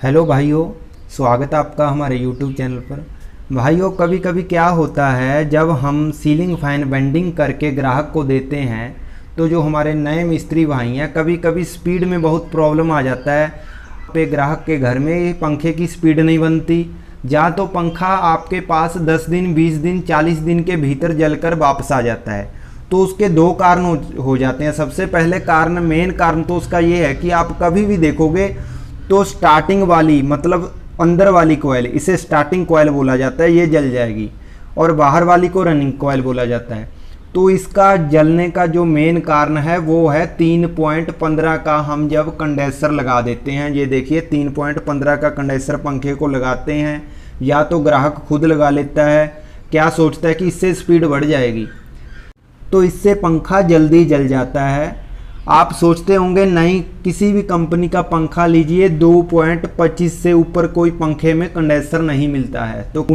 Hello भाइयों, स्वागत है आपका हमारे YouTube चैनल पर। भाइयों, कभी कभी क्या होता है, जब हम सीलिंग फैन बेंडिंग करके ग्राहक को देते हैं तो जो हमारे नए मिस्त्री भाई हैं, कभी कभी स्पीड में बहुत प्रॉब्लम आ जाता है। पे ग्राहक के घर में पंखे की स्पीड नहीं बनती, या तो पंखा आपके पास 10 दिन 20 दिन 40 दिन के भीतर जलकर वापस आ जाता है। तो उसके दो कारण हो जाते हैं। सबसे पहले कारण, मेन कारण तो उसका ये है कि आप कभी भी देखोगे तो स्टार्टिंग वाली मतलब अंदर वाली कोयल, इसे स्टार्टिंग कोयल बोला जाता है, ये जल जाएगी, और बाहर वाली को रनिंग कोयल बोला जाता है। तो इसका जलने का जो मेन कारण है वो है 3.15 का हम जब कंडेंसर लगा देते हैं। ये देखिए 3.15 का कंडेंसर पंखे को लगाते हैं, या तो ग्राहक खुद लगा लेता है, क्या सोचता है कि इससे स्पीड बढ़ जाएगी, तो इससे पंखा जल्दी जल जाता है। आप सोचते होंगे नहीं, किसी भी कंपनी का पंखा लीजिए 2.25 से ऊपर कोई पंखे में कंडेंसर नहीं मिलता है। तो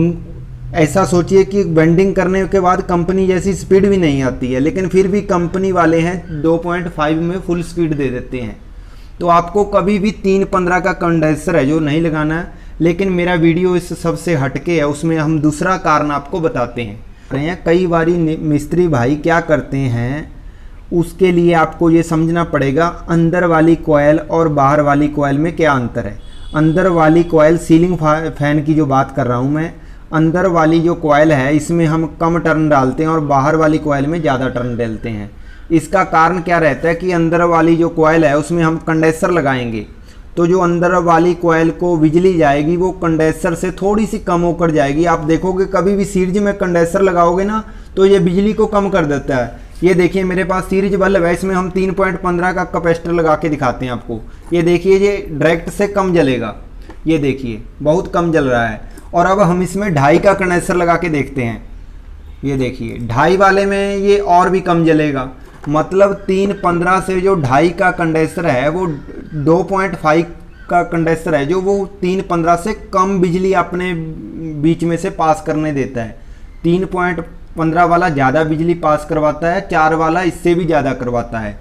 ऐसा सोचिए कि बेंडिंग करने के बाद कंपनी जैसी स्पीड भी नहीं आती है, लेकिन फिर भी कंपनी वाले हैं 2.5 में फुल स्पीड दे देते हैं। तो आपको कभी भी 3.15 का कंडेंसर है जो नहीं लगाना है। लेकिन मेरा वीडियो इस सबसे हटके है, उसमें हम दूसरा कारण आपको बताते हैं। कई बारी मिस्त्री भाई क्या करते हैं, उसके लिए आपको ये समझना पड़ेगा अंदर वाली कोयल और बाहर वाली कोयल में क्या अंतर है। अंदर वाली कोयल, सीलिंग फैन की जो बात कर रहा हूँ मैं, अंदर वाली जो कोयल है इसमें हम कम टर्न डालते हैं और बाहर वाली कोयल में ज़्यादा टर्न डालते हैं। इसका कारण क्या रहता है कि अंदर वाली जो कोयल है उसमें हम कंडेंसर लगाएंगे, तो जो अंदर वाली कोयल को बिजली जाएगी वो कंडेंसर से थोड़ी सी कम होकर जाएगी। आप देखोगे कभी भी सीरीज में कंडेंसर लगाओगे ना तो ये बिजली को कम कर देता है। ये देखिए मेरे पास सीरीज बल्ब है, इसमें हम 3.15 का कैपेसिटर लगा के दिखाते हैं आपको। ये देखिए ये डायरेक्ट से कम जलेगा, ये देखिए बहुत कम जल रहा है। और अब हम इसमें 2.5 का कंडेंसर लगा के देखते हैं। ये देखिए 2.5 वाले में ये और भी कम जलेगा। मतलब 3.15 से जो 2.5 का कंडेंसर है वो 2.5 का कंडेंसर है जो वो 3.15 से कम बिजली अपने बीच में से पास करने देता है। 3.15 वाला ज़्यादा बिजली पास करवाता है, 4 वाला इससे भी ज़्यादा करवाता है।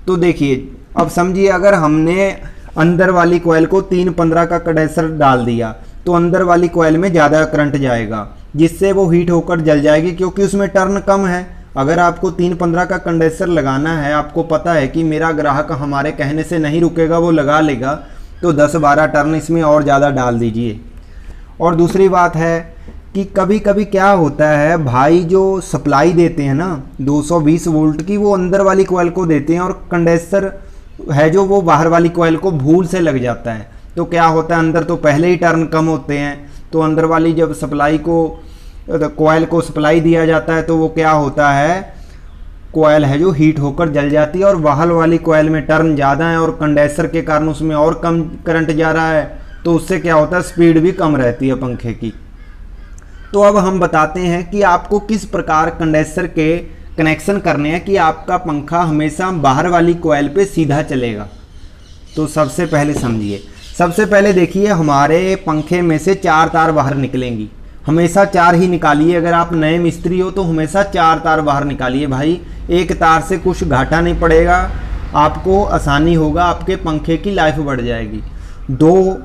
तो देखिए अब समझिए, अगर हमने अंदर वाली कोयल को 3.15 का कंडेंसर डाल दिया तो अंदर वाली कोयल में ज़्यादा करंट जाएगा, जिससे वो हीट होकर जल जाएगी, क्योंकि उसमें टर्न कम है। अगर आपको 3.15 का कंडेंसर लगाना है, आपको पता है कि मेरा ग्राहक हमारे कहने से नहीं रुकेगा, वो लगा लेगा, तो 10-12 टर्न इसमें और ज़्यादा डाल दीजिए। और दूसरी बात है कि कभी कभी क्या होता है, भाई जो सप्लाई देते हैं ना 220 वोल्ट की, वो अंदर वाली कोयल को देते हैं, और कंडेंसर है जो वो बाहर वाली कोयल को भूल से लग जाता है। तो क्या होता है, अंदर तो पहले ही टर्न कम होते हैं, तो अंदर वाली जब सप्लाई को कोयल को सप्लाई दिया जाता है तो वो क्या होता है, कोयल है जो हीट होकर जल जाती है। और बाहर वाली कोयल में टर्न ज़्यादा है और कंडेंसर के कारण उसमें और कम करंट जा रहा है, तो उससे क्या होता है, स्पीड भी कम रहती है पंखे की। तो अब हम बताते हैं कि आपको किस प्रकार कंडेंसर के कनेक्शन करने हैं कि आपका पंखा हमेशा बाहर वाली कोयल पे सीधा चलेगा। तो सबसे पहले समझिए, सबसे पहले देखिए हमारे पंखे में से 4 तार बाहर निकलेंगी। हमेशा 4 ही निकालिए। अगर आप नए मिस्त्री हो तो हमेशा 4 तार बाहर निकालिए भाई। एक तार से कुछ घाटा नहीं पड़ेगा, आपको आसानी होगा, आपके पंखे की लाइफ बढ़ जाएगी। 2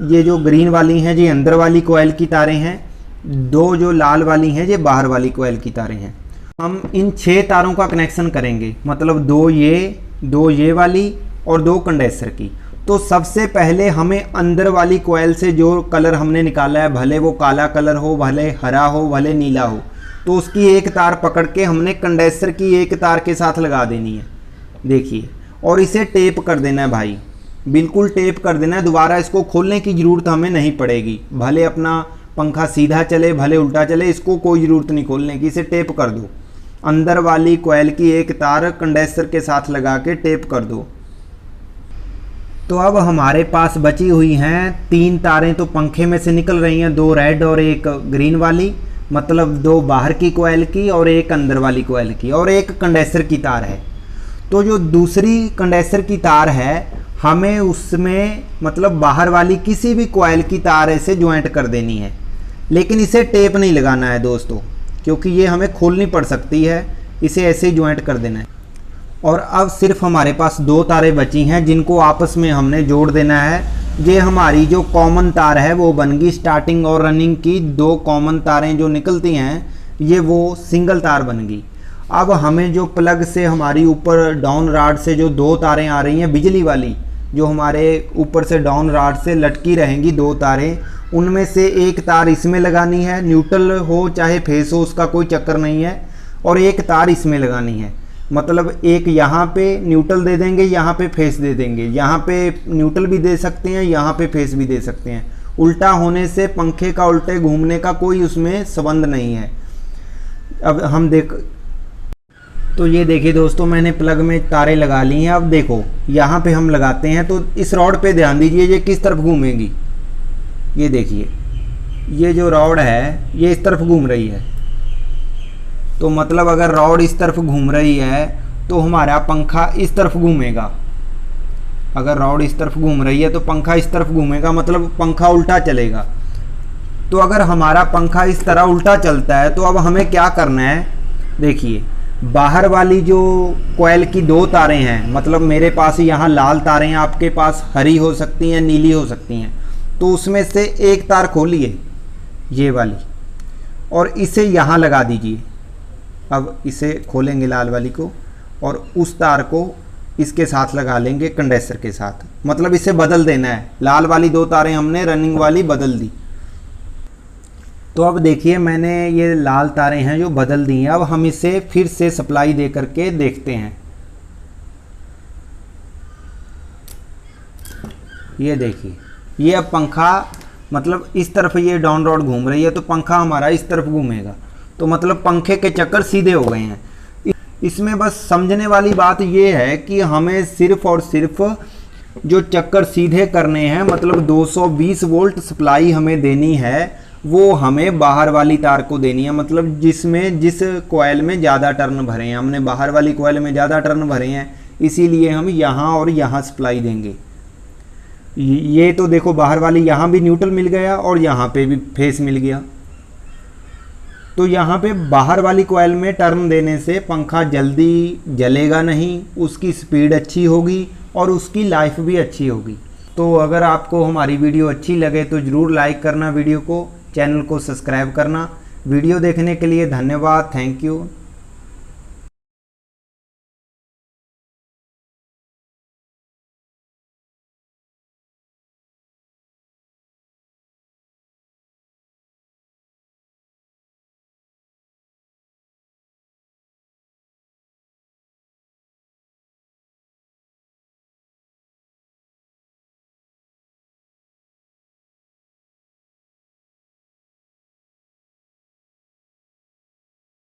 ये जो ग्रीन वाली हैं ये अंदर वाली कोयल की तारें हैं, 2 जो लाल वाली हैं ये बाहर वाली कोयल की तारें हैं। हम इन 6 तारों का कनेक्शन करेंगे, मतलब 2 ये वाली और 2 कंडेंसर की। तो सबसे पहले हमें अंदर वाली कोयल से जो कलर हमने निकाला है, भले वो काला कलर हो, भले हरा हो, भले नीला हो, तो उसकी एक तार पकड़ के हमने कंडेंसर की एक तार के साथ लगा देनी है। देखिए, और इसे टेप कर देना है भाई, बिल्कुल टेप कर देना है। दोबारा इसको खोलने की ज़रूरत हमें नहीं पड़ेगी। भले अपना पंखा सीधा चले भले उल्टा चले, इसको कोई ज़रूरत नहीं खोलने की, इसे टेप कर दो। अंदर वाली कोयल की एक तार कंडेंसर के साथ लगा के टेप कर दो। तो अब हमारे पास बची हुई हैं 3 तारें, तो पंखे में से निकल रही हैं, 2 रेड और 1 ग्रीन वाली, मतलब 2 बाहर की कोयल की और 1 अंदर वाली कोयल की, और 1 कंडेंसर की तार है। तो जो दूसरी कंडेंसर की तार है, हमें उसमें मतलब बाहर वाली किसी भी कोयल की तार ऐसे ज्वाइंट कर देनी है, लेकिन इसे टेप नहीं लगाना है दोस्तों, क्योंकि ये हमें खोलनी पड़ सकती है। इसे ऐसे ही ज्वाइंट कर देना है। और अब सिर्फ हमारे पास 2 तारें बची हैं जिनको आपस में हमने जोड़ देना है। ये हमारी जो कॉमन तार है वो बन गई। स्टार्टिंग और रनिंग की दो कॉमन तारें जो निकलती हैं ये वो सिंगल तार बन गई। अब हमें जो प्लग से हमारी ऊपर डाउन रॉड से जो दो तारें आ रही हैं बिजली वाली, जो हमारे ऊपर से डाउन रॉड से लटकी रहेंगी दो तारें, उनमें से एक तार इसमें लगानी है, न्यूट्रल हो चाहे फेस हो उसका कोई चक्कर नहीं है, और एक तार इसमें लगानी है। मतलब एक यहाँ पे न्यूट्रल दे देंगे, यहाँ पे फेस दे देंगे, यहाँ पे न्यूट्रल भी दे सकते हैं, यहाँ पे फेस भी दे सकते हैं। उल्टा होने से पंखे का उल्टे घूमने का कोई उसमें संबंध नहीं है। अब हम तो ये देखिए दोस्तों, मैंने प्लग में तारें लगा ली हैं। अब देखो यहाँ पे हम लगाते हैं तो इस रॉड पे ध्यान दीजिए ये किस तरफ घूमेगी। ये देखिए ये जो रॉड है ये इस तरफ घूम रही है, तो मतलब अगर रॉड इस तरफ घूम रही है तो हमारा पंखा इस तरफ घूमेगा। अगर रॉड इस तरफ घूम रही है तो पंखा इस तरफ घूमेगा, मतलब पंखा उल्टा चलेगा। तो अगर हमारा पंखा इस तरह उल्टा चलता है तो अब हमें क्या करना है, देखिए बाहर वाली जो कॉइल की दो तारें हैं, मतलब मेरे पास यहाँ लाल तारें हैं, आपके पास हरी हो सकती हैं, नीली हो सकती हैं, तो उसमें से एक तार खोलिए ये वाली और इसे यहाँ लगा दीजिए। अब इसे खोलेंगे लाल वाली को और उस तार को इसके साथ लगा लेंगे कंडेंसर के साथ, मतलब इसे बदल देना है। लाल वाली दो तारें हमने रनिंग वाली बदल दी। तो अब देखिए मैंने ये लाल तारें हैं जो बदल दी हैं। अब हम इसे फिर से सप्लाई दे करके देखते हैं। ये देखिए ये अब पंखा, मतलब इस तरफ ये डाउन रॉड घूम रही है तो पंखा हमारा इस तरफ घूमेगा, तो मतलब पंखे के चक्कर सीधे हो गए हैं। इसमें बस समझने वाली बात ये है कि हमें सिर्फ और सिर्फ जो चक्कर सीधे करने हैं, मतलब 220 वोल्ट सप्लाई हमें देनी है, वो हमें बाहर वाली तार को देनी है। मतलब जिस कॉइल में ज़्यादा टर्न भरे हैं, हमने बाहर वाली कॉइल में ज़्यादा टर्न भरे हैं, इसीलिए हम यहाँ और यहाँ सप्लाई देंगे। ये तो देखो बाहर वाली यहाँ भी न्यूट्रल मिल गया और यहाँ पे भी फेस मिल गया, तो यहाँ पे बाहर वाली कॉइल में टर्न देने से पंखा जल्दी जलेगा नहीं, उसकी स्पीड अच्छी होगी और उसकी लाइफ भी अच्छी होगी। तो अगर आपको हमारी वीडियो अच्छी लगे तो ज़रूर लाइक करना वीडियो को, चैनल को सब्सक्राइब करना। वीडियो देखने के लिए धन्यवाद, थैंक यू।